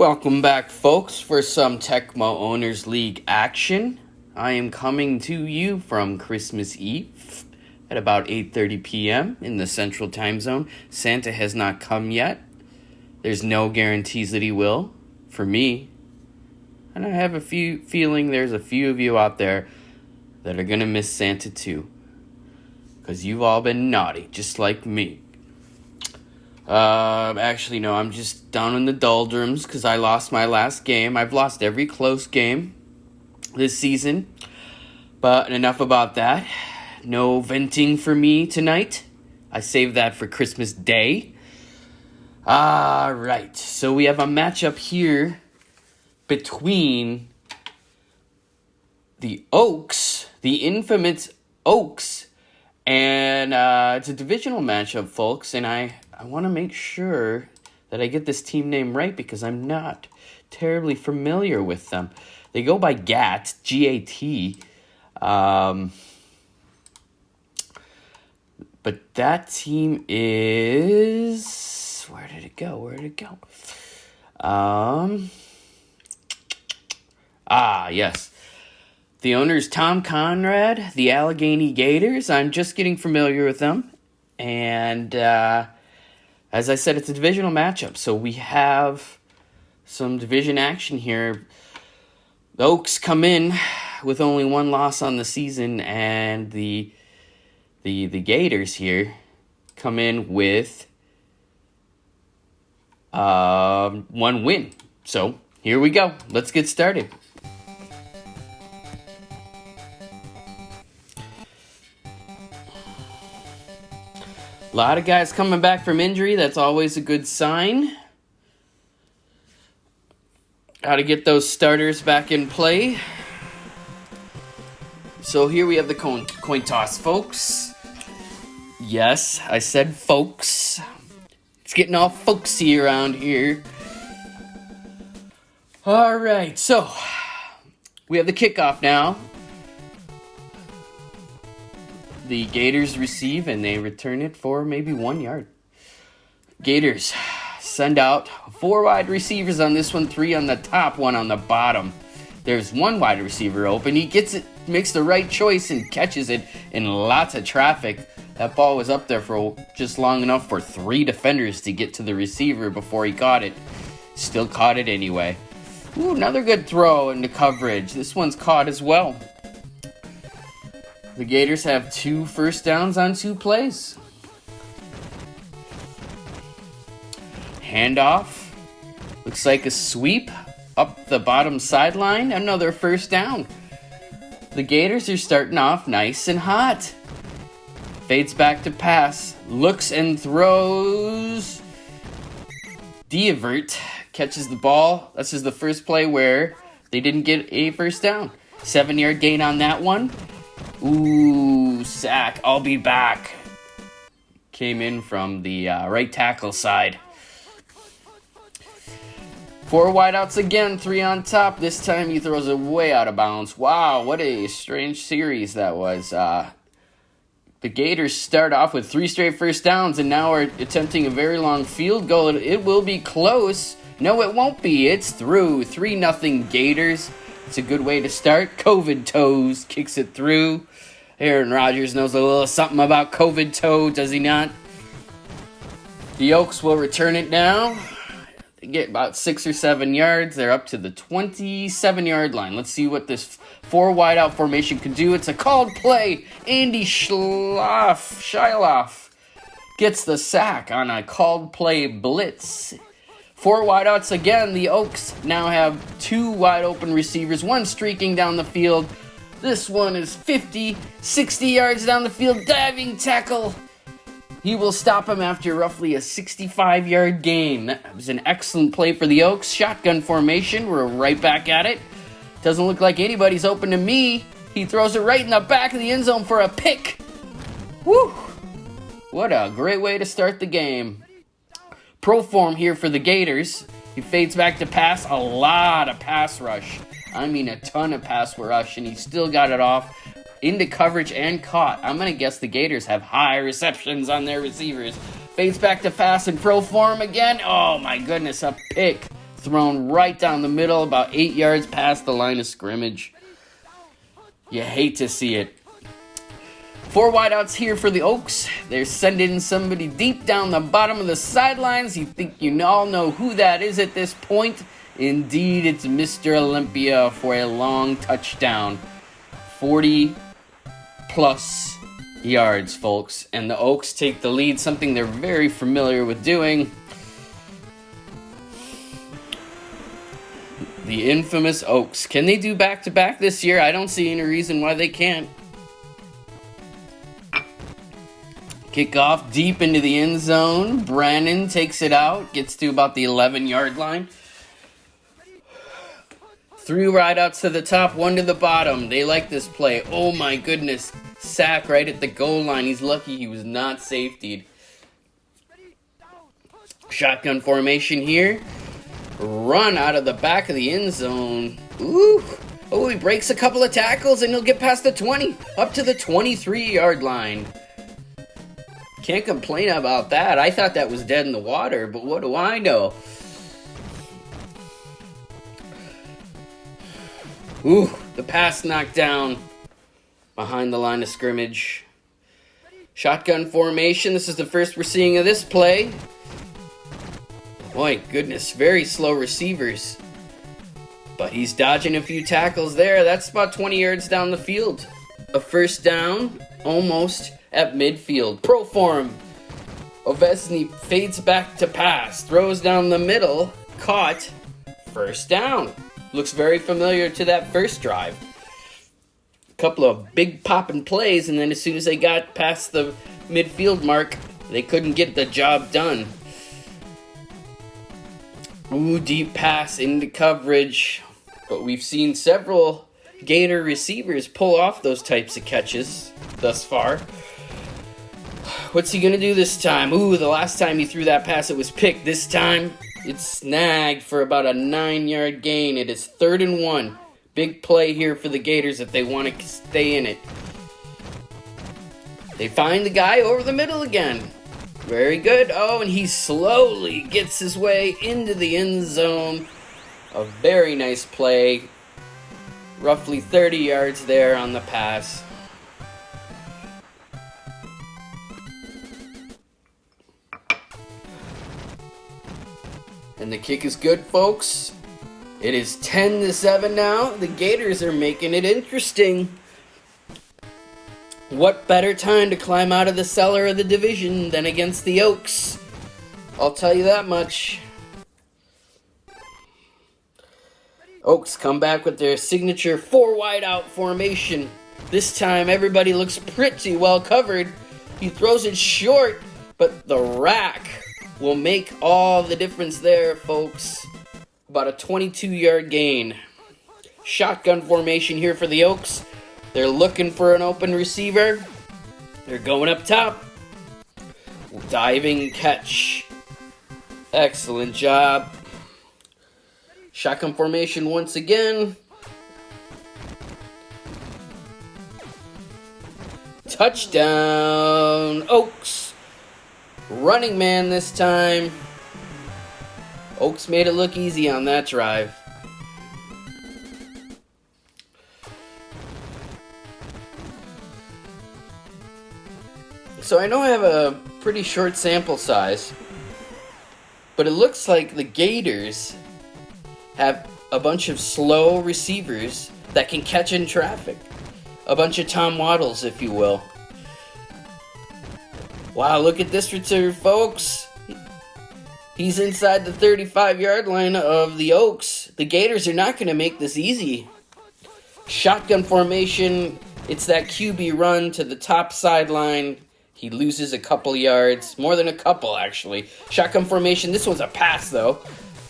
Welcome back, folks, for some Tecmo Owners League action. I am coming to you from Christmas Eve at about 8:30 p.m. in the Central Time Zone. Santa has not come yet. There's no guarantees that he will, for me. And I have a feeling there's a few of you out there that are going to miss Santa too. Because you've all been naughty, just like me. Actually, no, I'm just down in the doldrums because I lost my last game. I've lost every close game this season. But enough about that. No venting for me tonight. I saved that for Christmas Day. Alright, so we have a matchup here between the Oaks, the infamous Oaks, and it's a divisional matchup, folks, and I want to make sure that I get this team name right because I'm not terribly familiar with them. They go by GAT, G-A-T, but that team is... Where did it go? Yes. The owner's Tom Conrad, the Allegheny Gators. I'm just getting familiar with them. And as I said, it's a divisional matchup. So we have some division action here. The Oaks come in with only one loss on the season. And the Gators here come in with one win. So here we go. Let's get started. A lot of guys coming back from injury. That's always a good sign. Got to get those starters back in play. So here we have the coin toss, folks. Yes, I said folks. It's getting all folksy around here. All right, so we have the kickoff now. The Gators receive, and they return it for maybe 1 yard. Gators send out 4 wide receivers on this one, 3 on the top, 1 on the bottom. There's 1 wide receiver open. He gets it, makes the right choice, and catches it in lots of traffic. That ball was up there for just long enough for 3 defenders to get to the receiver before he caught it. Still caught it anyway. Ooh, another good throw into coverage. This one's caught as well. The Gators have 2 first downs on 2 plays. Handoff. Looks like a sweep up the bottom sideline. Another first down. The Gators are starting off nice and hot. Fades back to pass. Looks and throws. Diavert catches the ball. This is the first play where they didn't get a first down. 7-yard gain on that one. Ooh, sack. I'll be back. Came in from the right tackle side. 4 wideouts again, 3 on top. This time he throws it way out of bounds. Wow, what a strange series that was. The Gators start off with 3 straight first downs and now are attempting a very long field goal. It will be close. No, it won't be. It's through. 3-0 Gators. It's a good way to start. COVID toes kicks it through. Aaron Rodgers knows a little something about COVID toe, does he not? The Oaks will return it now. They get about 6 or 7 yards. They're up to the 27-yard line. Let's see what this 4 wideout formation can do. It's a called play. Andy Shyloff gets the sack on a called play blitz. 4 wideouts again. The Oaks now have 2 wide open receivers, 1 streaking down the field. This one is 50, 60 yards down the field. Diving tackle. He will stop him after roughly a 65-yard gain. That was an excellent play for the Oaks. Shotgun formation. We're right back at it. Doesn't look like anybody's open to me. He throws it right in the back of the end zone for a pick. Woo! What a great way to start the game. Pro form here for the Gators. He fades back to pass. A lot of pass rush. I mean a ton of pass rush, and he still got it off into coverage and caught. I'm going to guess the Gators have high receptions on their receivers. Fades back to pass in pro form again. Oh my goodness, a pick. thrown right down the middle, about 8 yards past the line of scrimmage. You hate to see it. 4 wideouts here for the Oaks. They're sending somebody deep down the bottom of the sidelines. You think you all know who that is at this point. Indeed, it's Mr. Olympia for a long touchdown. 40-plus yards, folks. And the Oaks take the lead, something they're very familiar with doing. The infamous Oaks. Can they do back-to-back this year? I don't see any reason why they can't. Kickoff deep into the end zone. Brandon takes it out. Gets to about the 11-yard line. 3 wideouts to the top, 1 to the bottom. They like this play. Oh my goodness. Sack right at the goal line. He's lucky he was not safetied. Shotgun formation here. Run out of the back of the end zone. Ooh. Oh, he breaks a couple of tackles and he'll get past the 20. Up to the 23-yard line. Can't complain about that. I thought that was dead in the water, but what do I know? Ooh, the pass knocked down behind the line of scrimmage. Shotgun formation. This is the first we're seeing of this play. Boy, goodness, very slow receivers. But he's dodging a few tackles there. That's about 20 yards down the field. A first down, almost at midfield. Pro form. Ovesny fades back to pass. Throws down the middle. Caught. First down. Looks very familiar to that first drive. A couple of big popping plays, and then as soon as they got past the midfield mark, they couldn't get the job done. Ooh, deep pass into coverage. But we've seen several Gator receivers pull off those types of catches thus far. What's he going to do this time? Ooh, the last time he threw that pass, it was picked. This time, it's snagged for about a 9-yard gain. It is 3rd and 1. Big play here for the Gators if they want to stay in it. They find the guy over the middle again. Very good. Oh, and he slowly gets his way into the end zone. A very nice play. Roughly 30 yards there on the pass. And the kick is good, folks. It is 10-7 now. The Gators are making it interesting. What better time to climb out of the cellar of the division than against the Oaks? I'll tell you that much. Oaks come back with their signature 4 wideout formation. This time everybody looks pretty well covered. He throws it short, but the rack will make all the difference there, folks. About a 22-yard gain. Shotgun formation here for the Oaks. They're looking for an open receiver. They're going up top. Diving catch. Excellent job. Shotgun formation once again. Touchdown, Oaks. Running man this time. Oaks made it look easy on that drive. So I know I have a pretty short sample size, but it looks like the Gators have a bunch of slow receivers that can catch in traffic. A bunch of Tom Waddles, if you will. Wow, look at this return, folks. He's inside the 35-yard line of the Oaks. The Gators are not going to make this easy. Shotgun formation. It's that QB run to the top sideline. He loses a couple yards. More than a couple, actually. Shotgun formation. This one's a pass, though.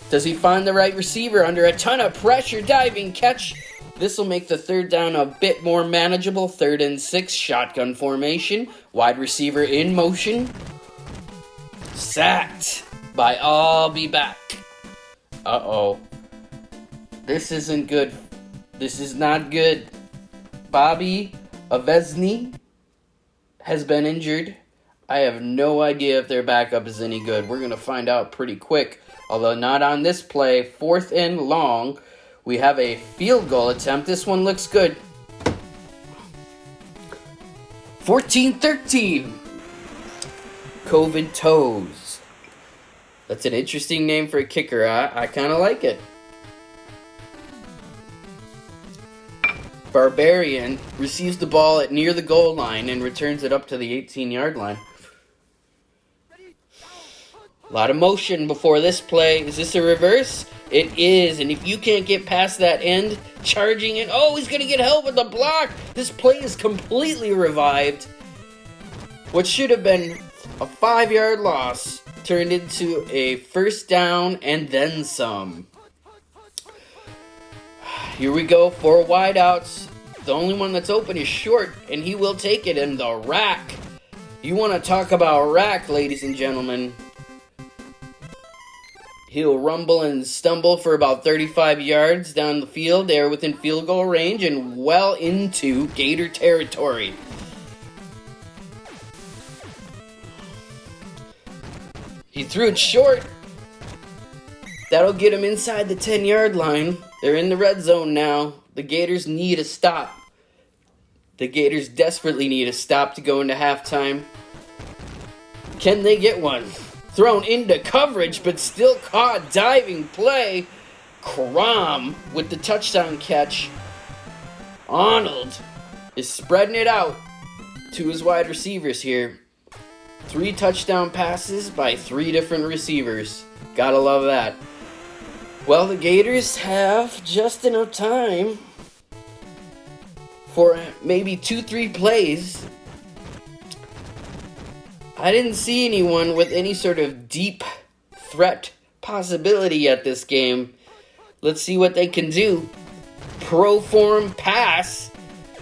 Does he find the right receiver under a ton of pressure? Diving catch. This will make the third down a bit more manageable. 3rd and 6. Shotgun formation. Wide receiver in motion. Sacked by I'll be back. Uh-oh. This isn't good. This is not good. Bobby Ovesny has been injured. I have no idea if their backup is any good. We're going to find out pretty quick. Although not on this play. 4th and long. We have a field goal attempt. This one looks good. 14-13. COVID Toes. That's an interesting name for a kicker. I kind of like it. Barbarian receives the ball at near the goal line and returns it up to the 18-yard line. A lot of motion before this play. Is this a reverse? It is, and if you can't get past that end, charging it. Oh, he's going to get help with the block. This play is completely revived. What should have been a 5-yard loss turned into a 1st down and then some. Here we go, 4 wideouts. The only one that's open is Short, and he will take it in the rack. You want to talk about rack, ladies and gentlemen. He'll rumble and stumble for about 35 yards down the field. They're within field goal range and well into Gator territory. He threw it short. That'll get him inside the 10-yard line. They're in the red zone now. The Gators need a stop. The Gators desperately need a stop to go into halftime. Can they get one? Thrown into coverage, but still caught. Diving play. COMM with the touchdown catch. Arnold is spreading it out to his wide receivers here. 3 touchdown passes by 3 different receivers. Gotta love that. Well, the Gators have just enough time for maybe 2-3 plays. I didn't see anyone with any sort of deep threat possibility at this game. Let's see what they can do. Pro form pass.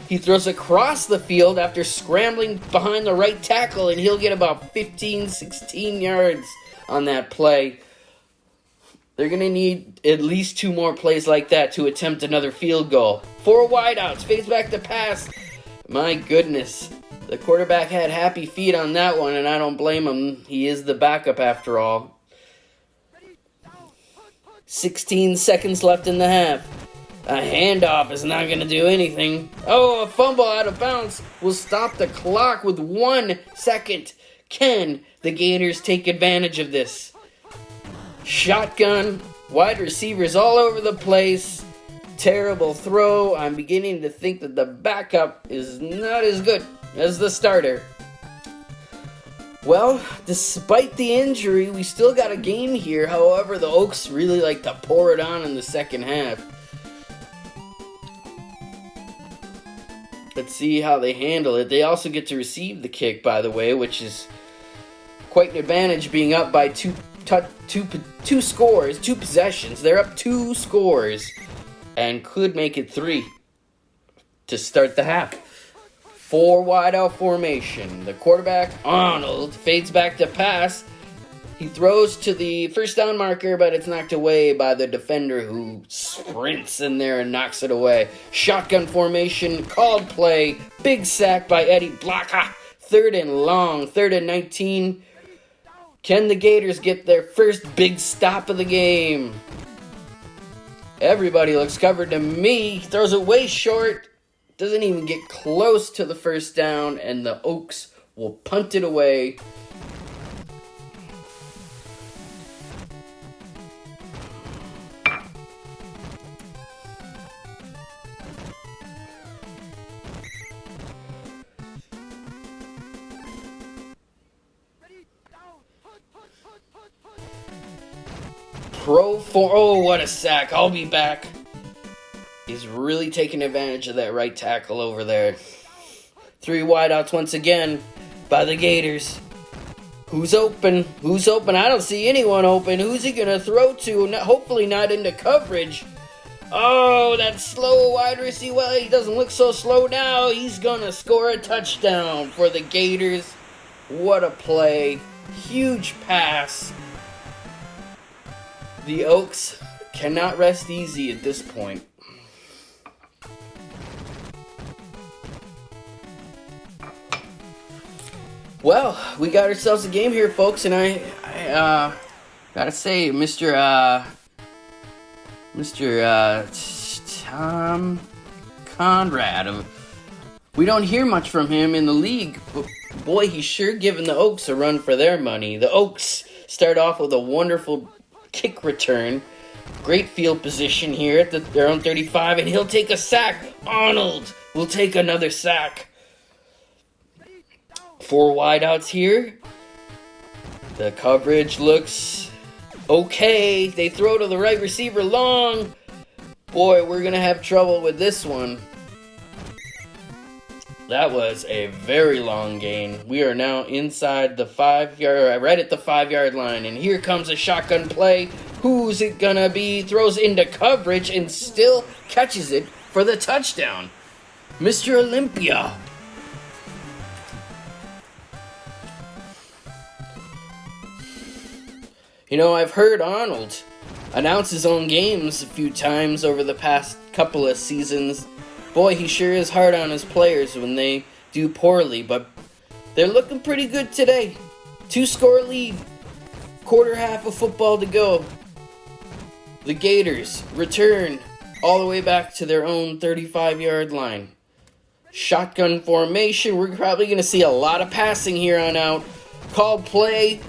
He throws across the field after scrambling behind the right tackle, and he'll get about 15, 16 yards on that play. They're going to need at least 2 more plays like that to attempt another field goal. 4 wideouts, fades back to pass. My goodness. The quarterback had happy feet on that one, and I don't blame him. He is the backup after all. 16 seconds left in the half. A handoff is not going to do anything. Oh, a fumble out of bounds will stop the clock with 1 second. Can the Gators take advantage of this? Shotgun, wide receivers all over the place. Terrible throw. I'm beginning to think that the backup is not as good as the starter. Well, despite the injury, we still got a game here. However, the Oaks really like to pour it on in the second half. Let's see how they handle it. They also get to receive the kick, by the way, which is quite an advantage being up by two scores, 2 possessions. They're up 2 scores and could make it 3 to start the half. 4 wide out formation. The quarterback, Arnold, fades back to pass. He throws to the first down marker, but it's knocked away by the defender who sprints in there and knocks it away. Shotgun formation, called play, big sack by Eddie Blocka. 3rd and long, 3rd and 19. Can the Gators get their first big stop of the game? Everybody looks covered to me. He throws it way short. Doesn't even get close to the first down, and the Oaks will punt it away. Oh, what a sack. I'll be back. He's really taking advantage of that right tackle over there. 3 wideouts once again by the Gators. Who's open? Who's open? I don't see anyone open. Who's he going to throw to? Hopefully not into coverage. Oh, that slow wide receiver. Well, he doesn't look so slow now. He's going to score a touchdown for the Gators. What a play. Huge pass. The Oaks cannot rest easy at this point. Well, we got ourselves a game here, folks, and I gotta say, Mr. Tom Conrad. We don't hear much from him in the league, but boy, he's sure giving the Oaks a run for their money. The Oaks start off with a wonderful kick return. Great field position here at their own 35, and he'll take a sack. Arnold will take another sack. 4 wideouts here. The coverage looks okay. They throw to the right receiver long. Boy, we're going to have trouble with this one. That was a very long gain. We are now inside the 5-yard, right at the 5-yard line. And here comes a shotgun play. Who's it gonna be? Throws into coverage and still catches it for the touchdown. Mr. Olympia. You know, I've heard Arnold announce his own games a few times over the past couple of seasons. Boy, he sure is hard on his players when they do poorly, but they're looking pretty good today. 2-score lead. Quarter half of football to go. The Gators return all the way back to their own 35-yard line. Shotgun formation. We're probably going to see a lot of passing here on out. Called play.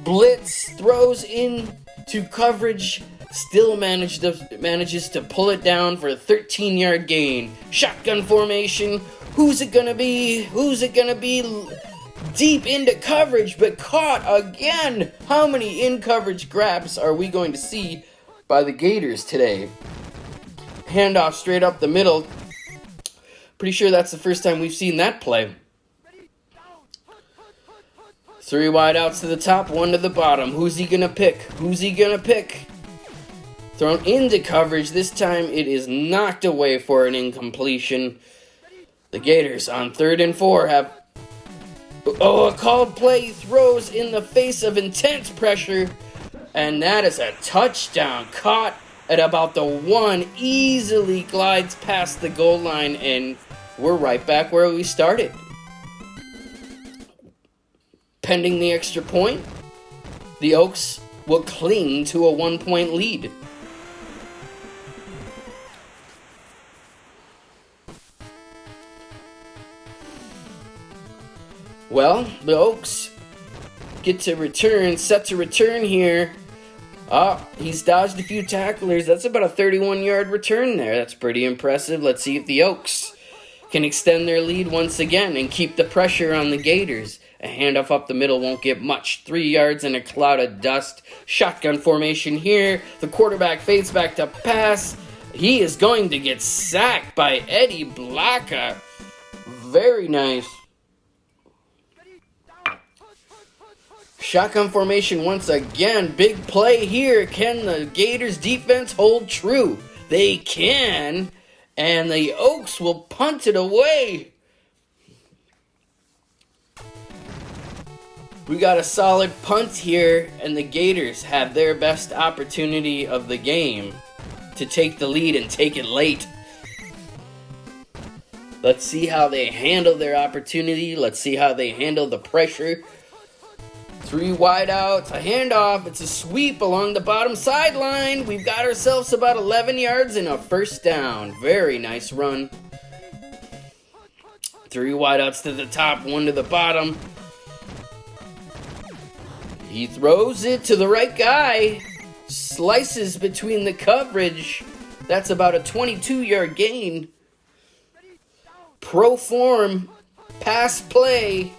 Blitz throws into coverage. Still manages to pull it down for a 13-yard gain. Shotgun formation. Who's it going to be? Who's it going to be? Deep into coverage, but caught again. How many in-coverage grabs are we going to see by the Gators today? Handoff straight up the middle. Pretty sure that's the first time we've seen that play. 3 wideouts to the top, 1 to the bottom. Who's he gonna pick? Who's he gonna pick? Thrown into coverage. This time it is knocked away for an incompletion. The Gators on 3rd and 4 have... Oh, a called play. Throws in the face of intense pressure. And that is a touchdown. Caught at about the 1. Easily glides past the goal line. And we're right back where we started. Pending the extra point, the Oaks will cling to a 1-point lead. Well, the Oaks get to return, set to return here. He's dodged a few tacklers. That's about a 31-yard return there. That's pretty impressive. Let's see if the Oaks can extend their lead once again and keep the pressure on the Gators. A handoff up the middle won't get much. 3 yards in a cloud of dust. Shotgun formation here. The quarterback fades back to pass. He is going to get sacked by Eddie Blacka. Very nice. Shotgun formation once again. Big play here. Can the Gators defense hold true? They can. And the Oaks will punt it away. We got a solid punt here, and the Gators have their best opportunity of the game to take the lead and take it late. Let's see how they handle their opportunity. Let's see how they handle the pressure. 3 wideouts, a handoff. It's a sweep along the bottom sideline. We've got ourselves about 11 yards and a first down. Very nice run. 3 wideouts to the top, 1 to the bottom. He throws it to the right guy. Slices between the coverage. That's about a 22-yard gain. Pro form. Pass play.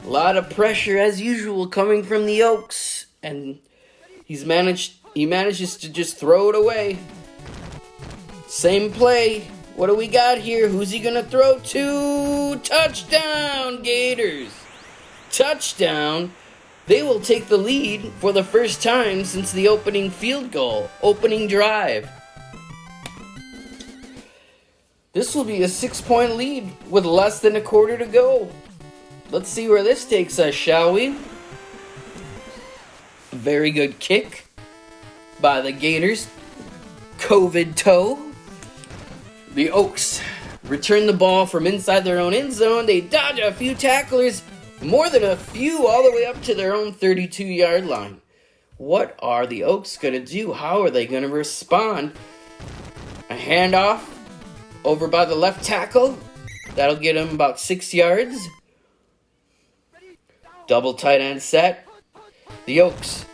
A lot of pressure as usual coming from the Oaks. And he manages to just throw it away. Same play. What do we got here? Who's he gonna throw to? Touchdown, Gators. Touchdown. They will take the lead for the first time since the opening field goal, opening drive. This will be a 6-point lead with less than a quarter to go. Let's see where this takes us, shall we? Very good kick by the Gators. COVID toe. The Oaks return the ball from inside their own end zone. They dodge a few tacklers, more than a few, all the way up to their own 32-yard line. What are the Oaks going to do? How are they going to respond? A handoff over by the left tackle. That'll get him about 6 yards. Double tight end set. The Oaks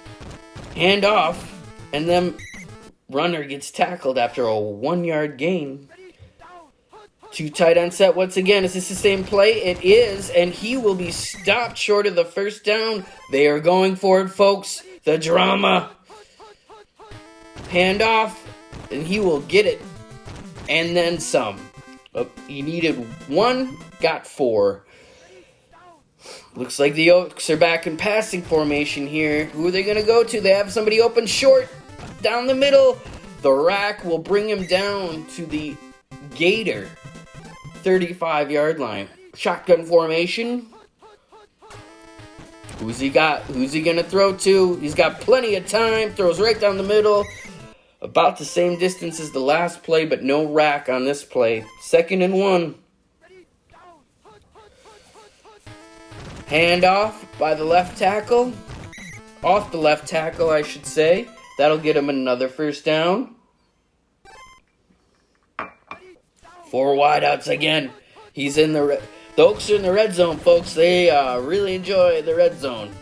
hand off, and then runner gets tackled after a 1-yard gain. 2 tight end set once again. Is this the same play? It is, and he will be stopped short of the first down. They are going for it, folks. The drama. Hand off, and he will get it. And then some. He needed 1, got 4. Looks like the Oaks are back in passing formation here. Who are they going to go to? They have somebody open short down the middle. The rack will bring him down to the Gator 35-yard line. Shotgun formation. Who's he got? Who's he going to throw to? He's got plenty of time. Throws right down the middle. About the same distance as the last play, but no rack on this play. 2nd and 1. Handoff by the left tackle. Off the left tackle, I should say. That'll get him another first down. 4 wideouts again. He's in the Oaks are in the red zone, folks. They really enjoy the red zone.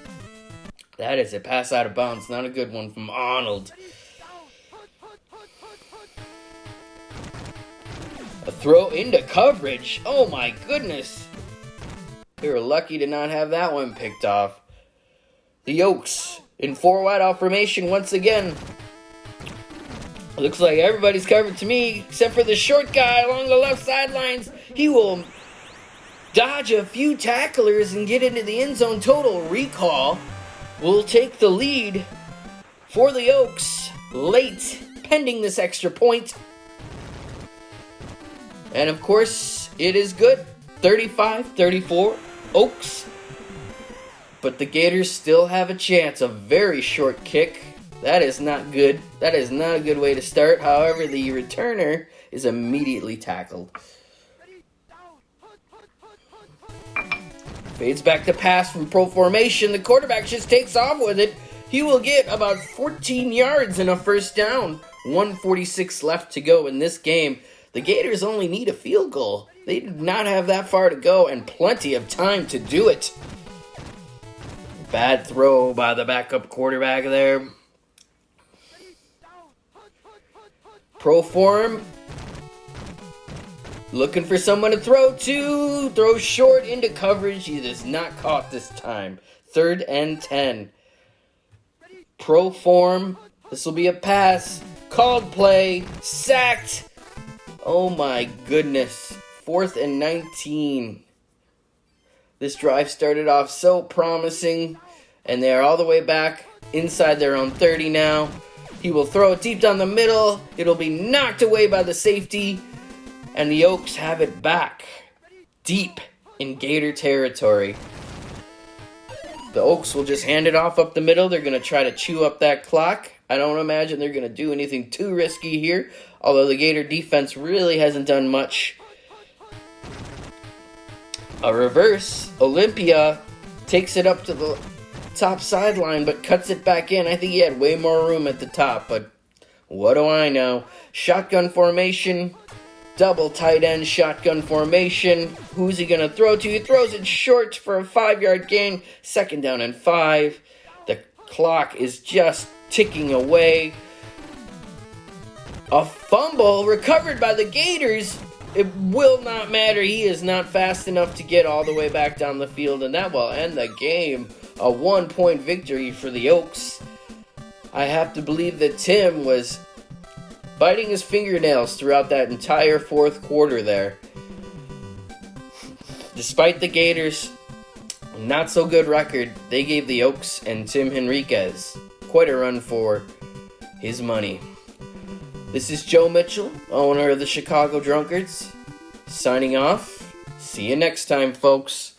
That is a pass out of bounds. Not a good one from Arnold. A throw into coverage. Oh my goodness. They were lucky to not have that one picked off. The Oaks in 4 wideout formation once again. Looks like everybody's covered to me except for the short guy along the left sidelines. He will dodge a few tacklers and get into the end zone. Total recall will take the lead for the Oaks late, pending this extra point. And of course, it is good. 35-34, Oaks. But the Gators still have a chance. A very short kick. That is not good. That is not a good way to start. However, the returner is immediately tackled. Fades back to pass from pro formation. The quarterback just takes off with it. He will get about 14 yards and a first down. 1:46 left to go in this game. The Gators only need a field goal. They do not have that far to go and plenty of time to do it. Bad throw by the backup quarterback there. Pro form. Looking for someone to throw to. Throws short into coverage. He is not caught this time. 3rd and 10. Pro form. This will be a pass. Called play. Sacked. Oh my goodness. 4th and 19. This drive started off so promising, and they are all the way back inside their own 30 now. He will throw it deep down the middle. It'll be knocked away by the safety, and the Oaks have it back deep in Gator territory. The Oaks will just hand it off up the middle. They're going to try to chew up that clock. I don't imagine they're going to do anything too risky here, although the Gator defense really hasn't done much. A reverse. Olympia takes it up to the top sideline, but cuts it back in. I think he had way more room at the top, but what do I know? Shotgun formation. Double tight end shotgun formation. Who's he going to throw to? He throws it short for a 5-yard gain. 2nd down and 5. The clock is just ticking away. A fumble recovered by the Gators. It will not matter. He is not fast enough to get all the way back down the field, and that will end the game. A 1-point victory for the Oaks. I have to believe that Tim was biting his fingernails throughout that entire 4th quarter there. Despite the Gators' not so good record, they gave the Oaks and Tim Henriquez quite a run for his money. This is Joe Mitchell, owner of the Chicago Drunkards, signing off. See you next time, folks.